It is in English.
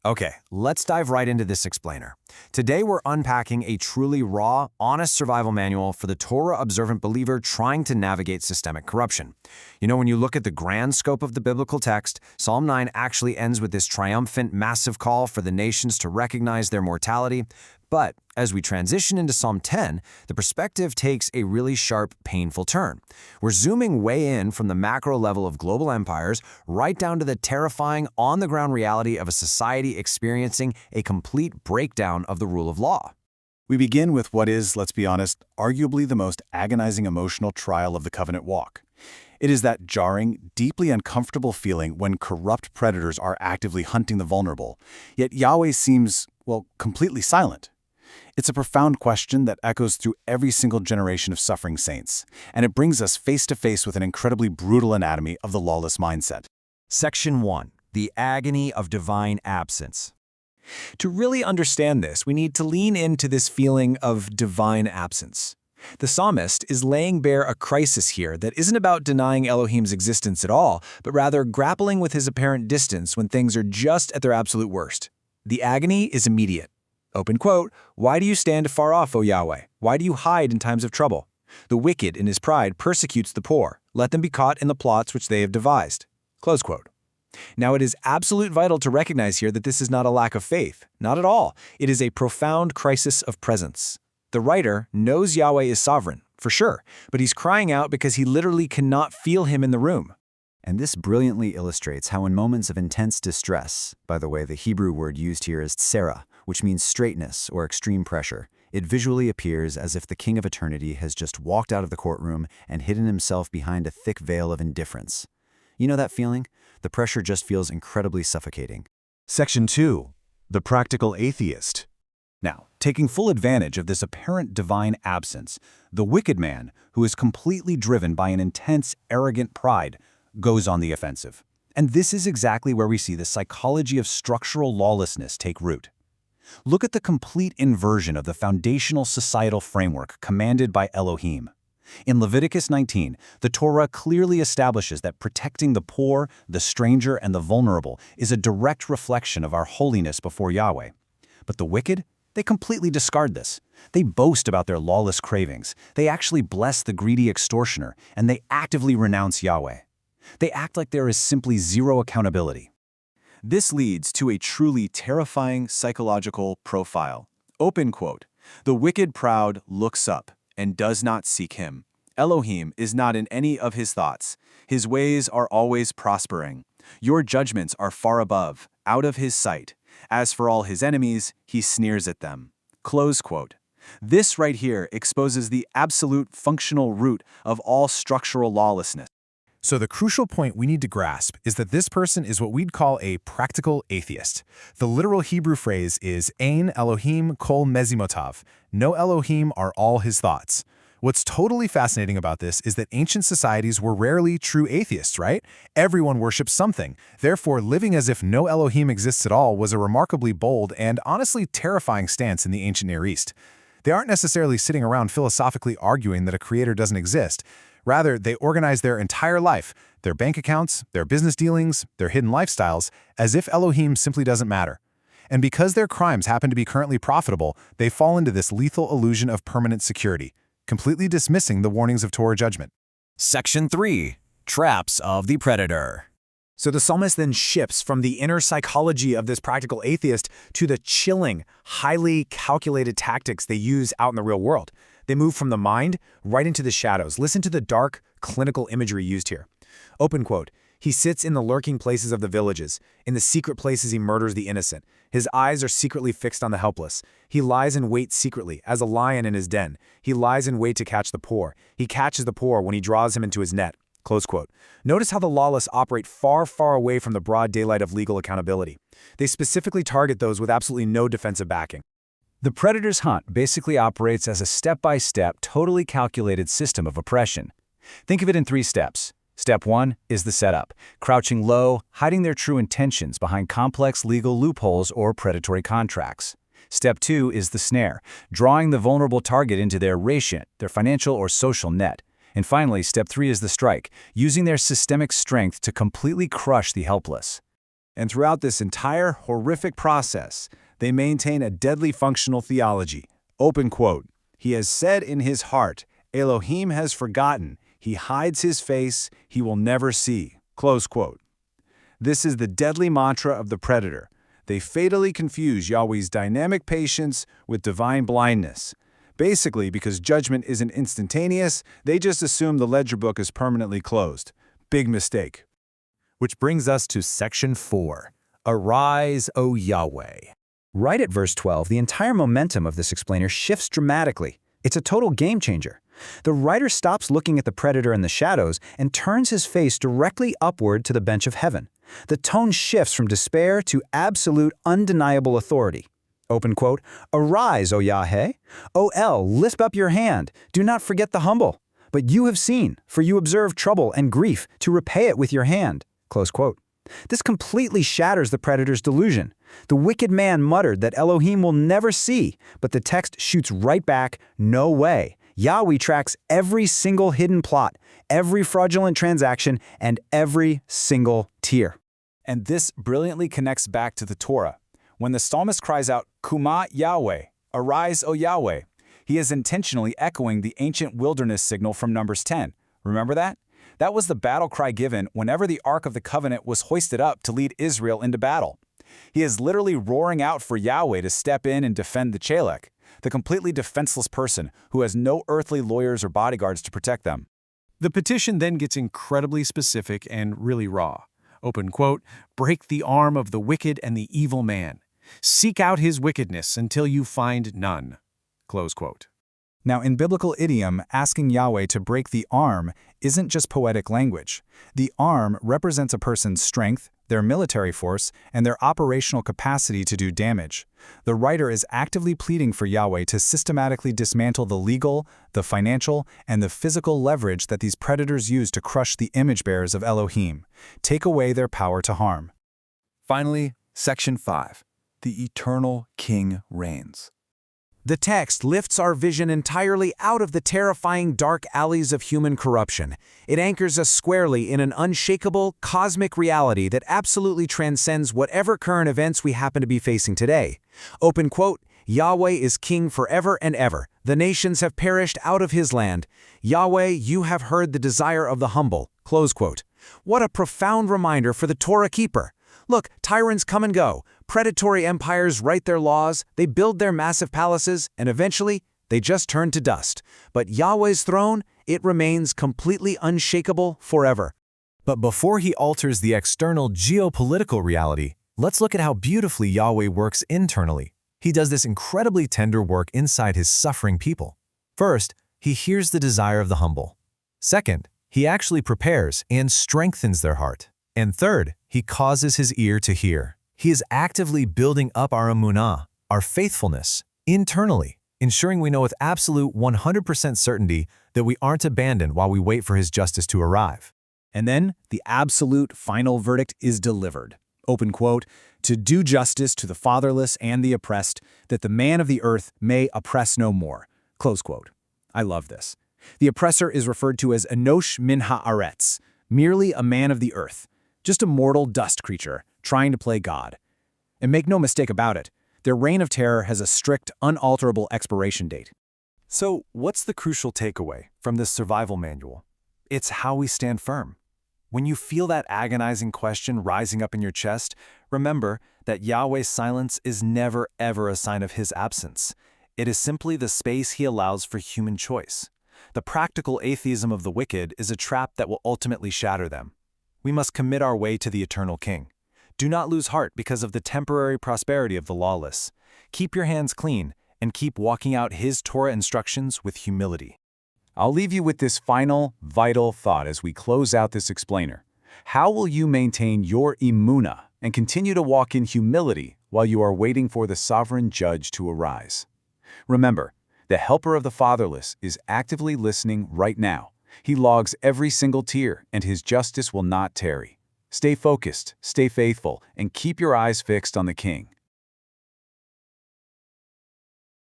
Okay, let's dive right into this explainer. Today we're unpacking a truly raw, honest survival manual for the Torah-observant believer trying to navigate systemic corruption. You know, when you look at the grand scope of the biblical text, Psalm 9 actually ends with this triumphant, massive call for the nations to recognize their mortality. But as we transition into Psalm 10, the perspective takes a really sharp, painful turn. We're zooming way in from the macro level of global empires right down to the terrifying, on-the-ground reality of a society experiencing a complete breakdown of the rule of law. We begin with what is, let's be honest, arguably the most agonizing emotional trial of the covenant walk. It is that jarring, deeply uncomfortable feeling when corrupt predators are actively hunting the vulnerable, yet Yahweh seems, well, completely silent. It's a profound question that echoes through every single generation of suffering saints, and it brings us face to face with an incredibly brutal anatomy of the lawless mindset. Section 1. The Agony of Divine Absence. To really understand this, we need to lean into this feeling of divine absence. The psalmist is laying bare a crisis here that isn't about denying Elohim's existence at all, but rather grappling with his apparent distance when things are just at their absolute worst. The agony is immediate. Open quote, "Why do you stand far off, O Yahweh? Why do you hide in times of trouble? The wicked in his pride persecutes the poor. Let them be caught in the plots which they have devised." Close quote. Now, it is absolute vital to recognize here that this is not a lack of faith. Not at all. It is a profound crisis of presence. The writer knows Yahweh is sovereign, for sure, but he's crying out because he literally cannot feel him in the room. And this brilliantly illustrates how in moments of intense distress, by the way, the Hebrew word used here is tsera, which means straightness or extreme pressure, it visually appears as if the King of Eternity has just walked out of the courtroom and hidden himself behind a thick veil of indifference. You know that feeling? The pressure just feels incredibly suffocating. Section 2. The Practical Atheist. Now, taking full advantage of this apparent divine absence, the wicked man, who is completely driven by an intense, arrogant pride, goes on the offensive. And this is exactly where we see the psychology of structural lawlessness take root. Look at the complete inversion of the foundational societal framework commanded by Elohim. In Leviticus 19, the Torah clearly establishes that protecting the poor, the stranger, and the vulnerable is a direct reflection of our holiness before Yahweh. But the wicked? They completely discard this. They boast about their lawless cravings. They actually bless the greedy extortioner, and they actively renounce Yahweh. They act like there is simply zero accountability. This leads to a truly terrifying psychological profile. Open quote, "The wicked proud looks up and does not seek him. Elohim is not in any of his thoughts. His ways are always prospering. Your judgments are far above, out of his sight. As for all his enemies, he sneers at them." Close quote. This right here exposes the absolute functional root of all structural lawlessness. So the crucial point we need to grasp is that this person is what we'd call a practical atheist. The literal Hebrew phrase is Ein Elohim kol mezimotav. No Elohim are all his thoughts. What's totally fascinating about this is that ancient societies were rarely true atheists, right? Everyone worships something. Therefore, living as if no Elohim exists at all was a remarkably bold and honestly terrifying stance in the ancient Near East. They aren't necessarily sitting around philosophically arguing that a creator doesn't exist. Rather, they organize their entire life, their bank accounts, their business dealings, their hidden lifestyles, as if Elohim simply doesn't matter. And because their crimes happen to be currently profitable, they fall into this lethal illusion of permanent security, completely dismissing the warnings of Torah judgment. Section 3. Traps of the Predator. So the psalmist then shifts from the inner psychology of this practical atheist to the chilling, highly calculated tactics they use out in the real world. They move from the mind right into the shadows. Listen to the dark, clinical imagery used here. Open quote, "He sits in the lurking places of the villages. In the secret places he murders the innocent. His eyes are secretly fixed on the helpless. He lies in wait secretly, as a lion in his den. He lies in wait to catch the poor. He catches the poor when he draws him into his net." Close quote. Notice how the lawless operate far, far away from the broad daylight of legal accountability. They specifically target those with absolutely no defensive backing. The predator's hunt basically operates as a step-by-step, totally calculated system of oppression. Think of it in 3 steps. Step 1 is the setup, crouching low, hiding their true intentions behind complex legal loopholes or predatory contracts. Step 2 is the snare, drawing the vulnerable target into their ration, their financial or social net. And finally, step 3 is the strike, using their systemic strength to completely crush the helpless. And throughout this entire horrific process, they maintain a deadly functional theology. Open quote, "He has said in his heart, Elohim has forgotten. He hides his face, he will never see." Close quote. This is the deadly mantra of the predator. They fatally confuse Yahweh's dynamic patience with divine blindness. Basically, because judgment isn't instantaneous, they just assume the ledger book is permanently closed. Big mistake. Which brings us to section 4. Arise, O Yahweh. Right at verse 12, the entire momentum of this explainer shifts dramatically. It's a total game changer. The writer stops looking at the predator in the shadows and turns his face directly upward to the bench of heaven. The tone shifts from despair to absolute, undeniable authority. Open quote, "Arise, O Yahweh. O El, lift up your hand. Do not forget the humble. But you have seen, for you observe trouble and grief, to repay it with your hand." Close quote. This completely shatters the predator's delusion. The wicked man muttered that Elohim will never see, but the text shoots right back, "No way." Yahweh tracks every single hidden plot, every fraudulent transaction, and every single tear. And this brilliantly connects back to the Torah. When the psalmist cries out, "Kuma Yahweh, arise, O Yahweh," he is intentionally echoing the ancient wilderness signal from Numbers 10. Remember that? That was the battle cry given whenever the Ark of the Covenant was hoisted up to lead Israel into battle. He is literally roaring out for Yahweh to step in and defend the Chelek, the completely defenseless person who has no earthly lawyers or bodyguards to protect them. The petition then gets incredibly specific and really raw. Open quote, "Break the arm of the wicked and the evil man. Seek out his wickedness until you find none." Close quote. Now, in biblical idiom, asking Yahweh to break the arm isn't just poetic language. The arm represents a person's strength, their military force, and their operational capacity to do damage. The writer is actively pleading for Yahweh to systematically dismantle the legal, the financial, and the physical leverage that these predators use to crush the image bearers of Elohim. Take away their power to harm. Finally, section 5. The eternal king reigns. The text lifts our vision entirely out of the terrifying dark alleys of human corruption. It anchors us squarely in an unshakable, cosmic reality that absolutely transcends whatever current events we happen to be facing today. Open quote, "Yahweh is king forever and ever. The nations have perished out of his land. Yahweh, you have heard the desire of the humble." Close quote. What a profound reminder for the Torah keeper. Look, tyrants come and go. Predatory empires write their laws, they build their massive palaces, and eventually, they just turn to dust. But Yahweh's throne, it remains completely unshakable forever. But before he alters the external geopolitical reality, let's look at how beautifully Yahweh works internally. He does this incredibly tender work inside his suffering people. First, he hears the desire of the humble. Second, he actually prepares and strengthens their heart. And third, he causes his ear to hear. He is actively building up our emunah, our faithfulness, internally, ensuring we know with absolute 100% certainty that we aren't abandoned while we wait for his justice to arrive. And then the absolute final verdict is delivered. Open quote, "To do justice to the fatherless and the oppressed, that the man of the earth may oppress no more." Close quote. I love this. The oppressor is referred to as Enosh min haaretz, merely a man of the earth, just a mortal dust creature trying to play God. And make no mistake about it, their reign of terror has a strict, unalterable expiration date. So, what's the crucial takeaway from this survival manual? It's how we stand firm. When you feel that agonizing question rising up in your chest, remember that Yahweh's silence is never ever a sign of his absence. It is simply the space he allows for human choice. The practical atheism of the wicked is a trap that will ultimately shatter them. We must commit our way to the eternal king. Do not lose heart because of the temporary prosperity of the lawless. Keep your hands clean and keep walking out his Torah instructions with humility. I'll leave you with this final, vital thought as we close out this explainer. How will you maintain your emunah and continue to walk in humility while you are waiting for the sovereign judge to arise? Remember, the helper of the fatherless is actively listening right now. He logs every single tear, and his justice will not tarry. Stay focused, stay faithful, and keep your eyes fixed on the King.